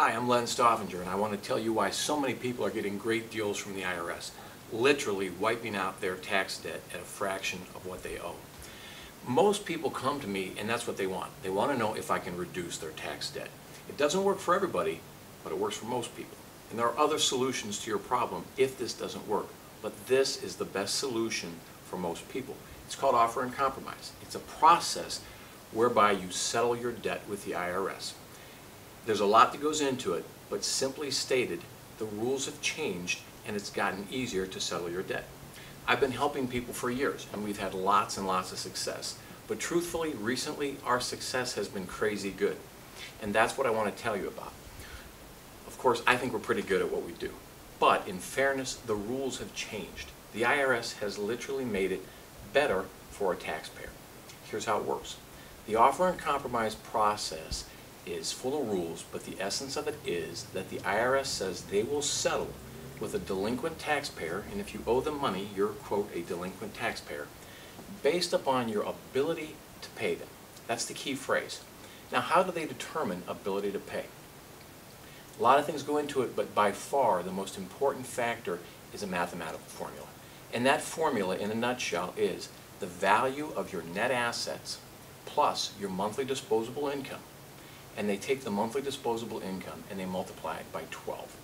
Hi, I'm Len Stoffinger, and I want to tell you why so many people are getting great deals from the IRS, literally wiping out their tax debt at a fraction of what they owe. Most people come to me, and that's what they want. They want to know if I can reduce their tax debt. It doesn't work for everybody, but it works for most people. And there are other solutions to your problem if this doesn't work, but this is the best solution for most people. It's called offer and compromise. It's a process whereby you settle your debt with the IRS. There's a lot that goes into it, but simply stated, the rules have changed and it's gotten easier to settle your debt. I've been helping people for years and we've had lots and lots of success. But truthfully, recently, our success has been crazy good. And that's what I want to tell you about. Of course, I think we're pretty good at what we do. But in fairness, the rules have changed. The IRS has literally made it better for a taxpayer. Here's how it works. The offer and compromise process is full of rules, but the essence of it is that the IRS says they will settle with a delinquent taxpayer, and if you owe them money, you're, quote, a delinquent taxpayer, based upon your ability to pay them. That's the key phrase. Now, how do they determine ability to pay? A lot of things go into it, but by far the most important factor is a mathematical formula. And that formula, in a nutshell, is the value of your net assets plus your monthly disposable income. And they take the monthly disposable income and they multiply it by 12.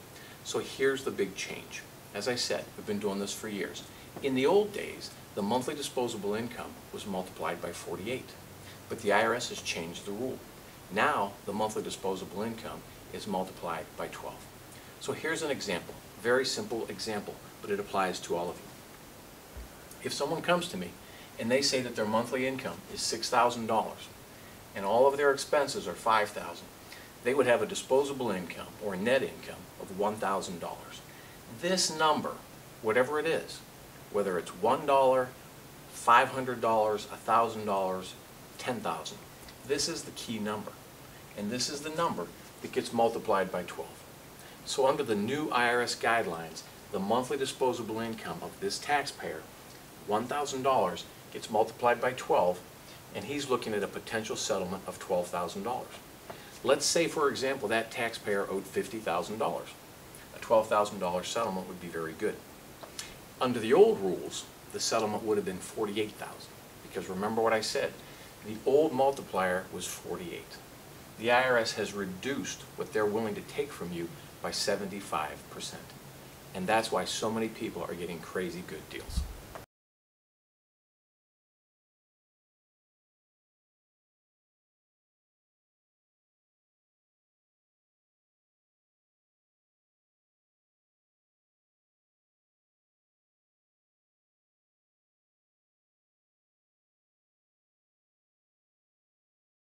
So here's the big change. As I said, we've been doing this for years. In the old days, the monthly disposable income was multiplied by 48. But the IRS has changed the rule. Now, the monthly disposable income is multiplied by 12. So here's an example, very simple example, but it applies to all of you. If someone comes to me and they say that their monthly income is $6,000 and all of their expenses are $5,000, they would have a disposable income or net income of $1,000. This number, whatever it is, whether it's $1, $500, $1,000, $10,000, this is the key number. And this is the number that gets multiplied by 12. So under the new IRS guidelines, the monthly disposable income of this taxpayer, $1,000, gets multiplied by 12, and he's looking at a potential settlement of $12,000. Let's say, for example, that taxpayer owed $50,000. A $12,000 settlement would be very good. Under the old rules, the settlement would have been $48,000, because remember what I said, the old multiplier was 48. The IRS has reduced what they're willing to take from you by 75%. And that's why so many people are getting crazy good deals.